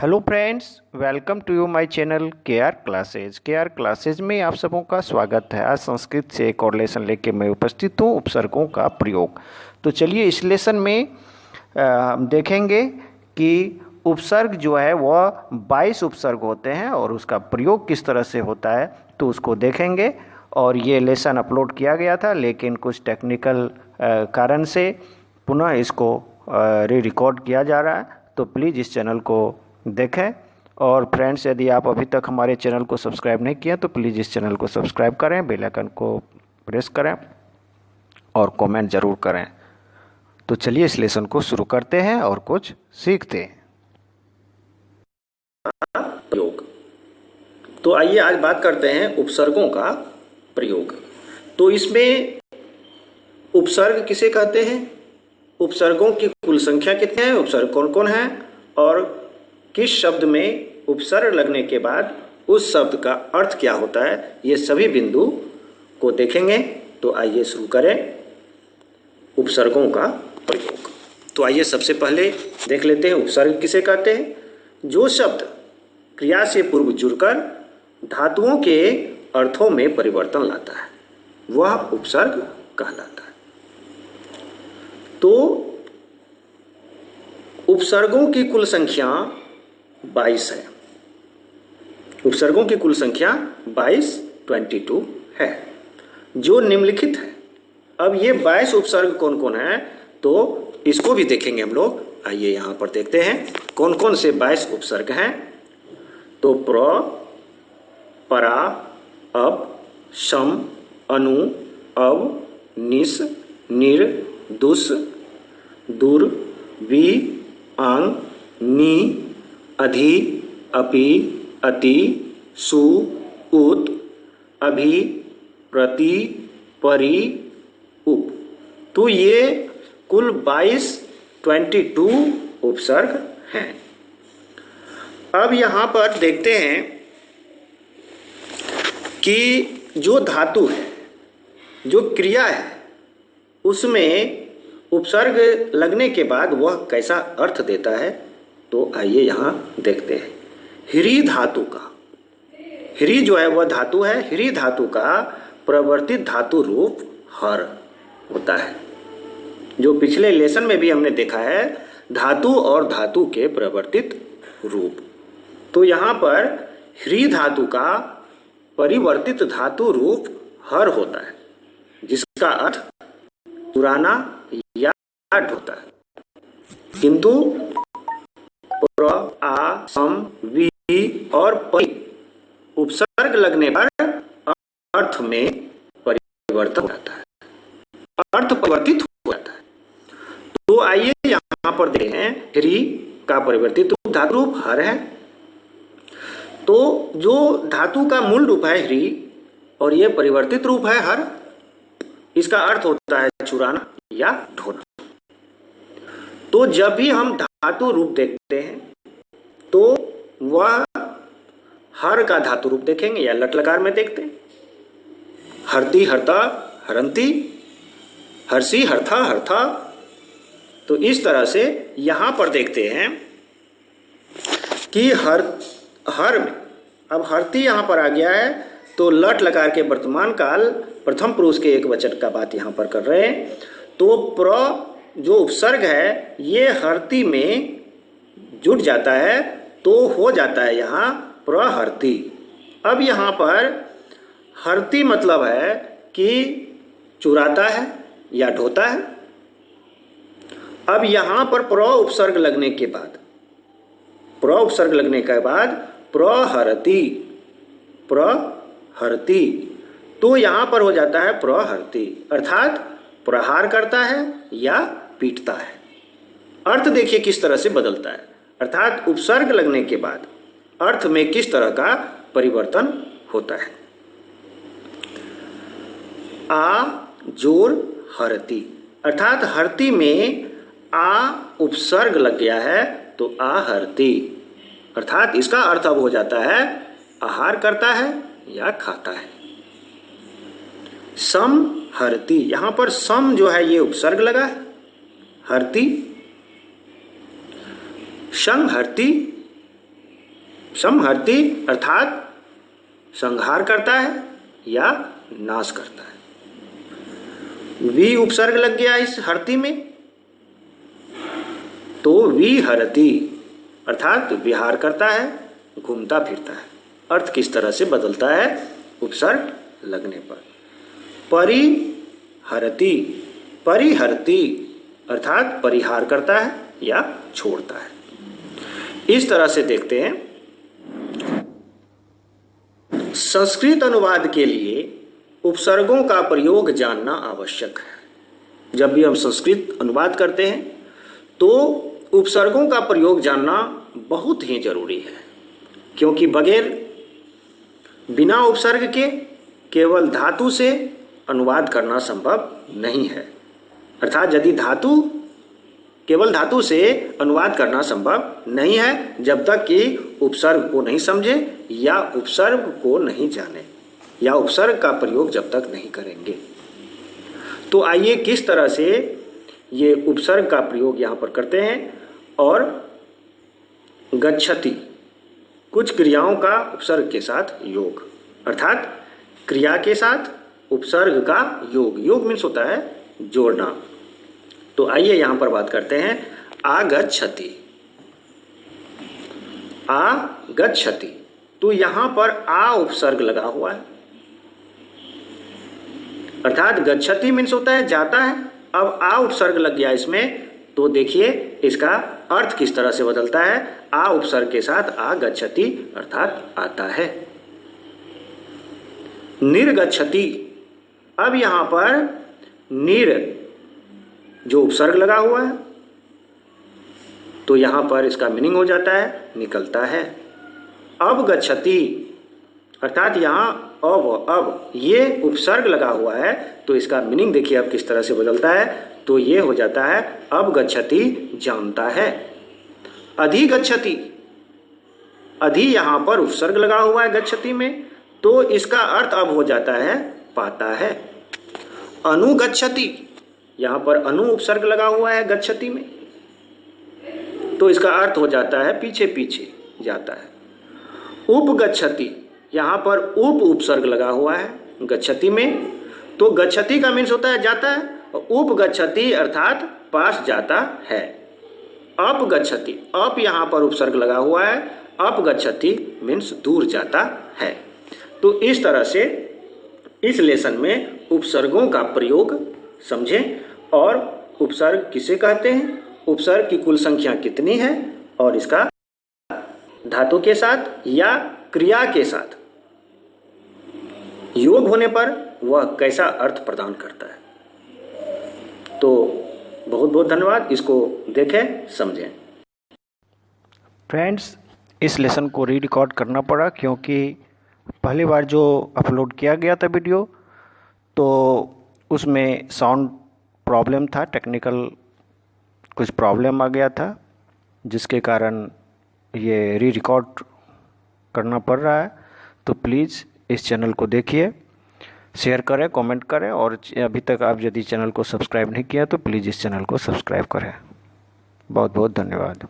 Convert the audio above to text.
Hello friends, welcome to you my channel K R classes में आप सबों का स्वागत है। आज संस्कृत से एक और लेसन लेके मैं उपस्थित हूँ, उपसर्गों का प्रयोग। तो चलिए इस लेसन में हम देखेंगे कि उपसर्ग जो है वह 22 उपसर्ग होते हैं और उसका प्रयोग किस तरह से होता है तो उसको देखेंगे। और ये लेसन अपलोड किया गया था, लेकिन कुछ टेक्निकल कारण से पुनः इसको री रिकॉर्ड किया जा रहा है। तो प्लीज़ इस चैनल को देखें। और फ्रेंड्स, यदि आप अभी तक हमारे चैनल को सब्सक्राइब नहीं किया तो प्लीज़ इस चैनल को सब्सक्राइब करें, बेल आइकन को प्रेस करें और कमेंट ज़रूर करें। तो चलिए इस लेसन को शुरू करते हैं और कुछ सीखते हैं। प्रयोग। तो आइए आज बात करते हैं उपसर्गों का प्रयोग। तो इसमें उपसर्ग किसे कहते हैं, उपसर्गों की कुल संख्या कितनी है, उपसर्ग कौन कौन है और किस शब्द में उपसर्ग लगने के बाद उस शब्द का अर्थ क्या होता है, ये सभी बिंदु को देखेंगे। तो आइए शुरू करें उपसर्गों का प्रयोग। तो आइए सबसे पहले देख लेते हैं उपसर्ग किसे कहते हैं। जो शब्द क्रिया से पूर्व जुड़कर धातुओं के अर्थों में परिवर्तन लाता है वह उपसर्ग कहलाता है। तो उपसर्गों की कुल संख्या 22 है। उपसर्गों की कुल संख्या 22 है जो निम्नलिखित है। अब ये 22 उपसर्ग कौन कौन है तो इसको भी देखेंगे हम लोग। आइए यहाँ पर देखते हैं कौन कौन से 22 उपसर्ग हैं। तो प्र, परा, अप, शम, अनु, अव, निस, निर, दुस, दुर, वि, आंग, नी, अधि, अपि, अति, सु, उत, अभि, प्रति, परि, उप। तो ये कुल 22 उपसर्ग हैं। अब यहाँ पर देखते हैं कि जो धातु है, जो क्रिया है, उसमें उपसर्ग लगने के बाद वह कैसा अर्थ देता है। तो आइए यहाँ देखते हैं। ह्री धातु का, ह्री जो है वह धातु है। ह्री धातु का प्रवर्तित धातु रूप हर होता है, जो पिछले लेसन में भी हमने देखा है, धातु और धातु के प्रवर्तित रूप। तो यहाँ पर ह्री धातु का परिवर्तित धातु रूप हर होता है, जिसका अर्थ चुराना या होता है। किंतु प्र, आ, सम, वि और परि उपसर्ग लगने पर अर्थ में परिवर्तन हो जाता है, अर्थ परिवर्तित हो जाता है। तो आइए यहाँ पर देखते हैं ह्री का परिवर्तित रूप धातु रूप हर है। तो जो धातु का मूल रूप है ह्री और ये परिवर्तित रूप है हर, इसका अर्थ होता है चुराना या ढोना। तो जब भी हम धातु रूप देखते हैं तो वह हर का धातु रूप देखेंगे या लट लकार में देखते हैं। हरती, हरता, हरंती, हर्षी, हर्था, हर्था। तो इस तरह से यहां पर देखते हैं कि हर में अब हरती यहां पर आ गया है। तो लट लकार के वर्तमान काल प्रथम पुरुष के एक वचन का बात यहां पर कर रहे हैं। तो प्र जो उपसर्ग है ये हरती में जुड़ जाता है तो हो जाता है यहाँ प्रहरती। अब यहाँ पर हरती मतलब है कि चुराता है या ढोता है। अब यहाँ पर प्र उपसर्ग लगने के बाद, प्र उपसर्ग लगने के बाद प्रहरती, प्रहरती, तो यहाँ पर हो जाता है प्रहरती, अर्थात प्रहार करता है या पीटता है। अर्थ देखिए किस तरह से बदलता है, अर्थात उपसर्ग लगने के बाद अर्थ में किस तरह का परिवर्तन होता है। आ जोर हरती, अर्थात हरती में आ उपसर्ग लग गया है तो आहरती, अर्थात इसका अर्थ अब हो जाता है आहार करता है या खाता है। सम हरती, यहां पर सम जो है ये उपसर्ग लगा है, हरती। संहरती संहरति अर्थात संहार करता है या नाश करता है। वी उपसर्ग लग गया इस हरति में, तो विहरति अर्थात विहार करता है, घूमता फिरता है। अर्थ किस तरह से बदलता है उपसर्ग लगने पर। परिहरति, परिहरति अर्थात परिहार करता है या छोड़ता है। इस तरह से देखते हैं। संस्कृत अनुवाद के लिए उपसर्गों का प्रयोग जानना आवश्यक है। जब भी हम संस्कृत अनुवाद करते हैं तो उपसर्गों का प्रयोग जानना बहुत ही जरूरी है, क्योंकि बगैर बिना उपसर्ग के केवल धातु से अनुवाद करना संभव नहीं है। अर्थात यदि केवल धातु से अनुवाद करना संभव नहीं है जब तक कि उपसर्ग को नहीं समझे या उपसर्ग को नहीं जाने या उपसर्ग का प्रयोग जब तक नहीं करेंगे। तो आइए किस तरह से ये उपसर्ग का प्रयोग यहाँ पर करते हैं। और गच्छति, कुछ क्रियाओं का उपसर्ग के साथ योग, अर्थात क्रिया के साथ उपसर्ग का योग। योग मीन्स होता है जोड़ना। तो आइए यहां पर बात करते हैं आगच्छति। आगच्छति, तो यहां पर आ उपसर्ग लगा हुआ है, अर्थात गच्छति मीन्स होता है जाता है। अब आ उपसर्ग लग गया इसमें, तो देखिए इसका अर्थ किस तरह से बदलता है। आ उपसर्ग के साथ आगच्छति अर्थात आता है। निर्गच्छति, अब यहां पर निर जो उपसर्ग लगा हुआ है तो यहां पर इसका मीनिंग हो जाता है निकलता है। अब गच्छति अर्थात यहां अब ये उपसर्ग लगा हुआ है तो इसका मीनिंग देखिए अब किस तरह से बदलता है। तो ये हो जाता है अब गच्छति जानता है। अधिगच्छति, अधि यहां पर उपसर्ग लगा हुआ है गच्छति में, तो इसका अर्थ अब हो जाता है पाता है। अनुगच्छति, यहां पर अनु उपसर्ग लगा हुआ है गच्छति में, तो इसका अर्थ हो जाता है पीछे पीछे जाता है। उपगच्छति, यहां पर उप उपसर्ग लगा हुआ है गच्छति में, तो गच्छति का मीन्स होता है जाता है। उपगच्छति अर्थात पास जाता है। अपगच्छति, अप यहां पर उपसर्ग लगा हुआ है, अपगच्छति मीन्स दूर जाता है। तो इस तरह से इस लेसन में उपसर्गों का प्रयोग समझें और उपसर्ग किसे कहते हैं, उपसर्ग की कुल संख्या कितनी है और इसका धातु के साथ या क्रिया के साथ योग होने पर वह कैसा अर्थ प्रदान करता है। तो बहुत बहुत धन्यवाद, इसको देखें समझें। फ्रेंड्स, इस लेसन को री रिकॉर्ड करना पड़ा क्योंकि पहली बार जो अपलोड किया गया था वीडियो तो उसमें साउंड प्रॉब्लम था, टेक्निकल कुछ प्रॉब्लम आ गया था जिसके कारण ये री रिकॉर्ड करना पड़ रहा है। तो प्लीज़ इस चैनल को देखिए, शेयर करें, कमेंट करें और अभी तक आप यदि चैनल को सब्सक्राइब नहीं किया तो प्लीज़ इस चैनल को सब्सक्राइब करें। बहुत बहुत धन्यवाद।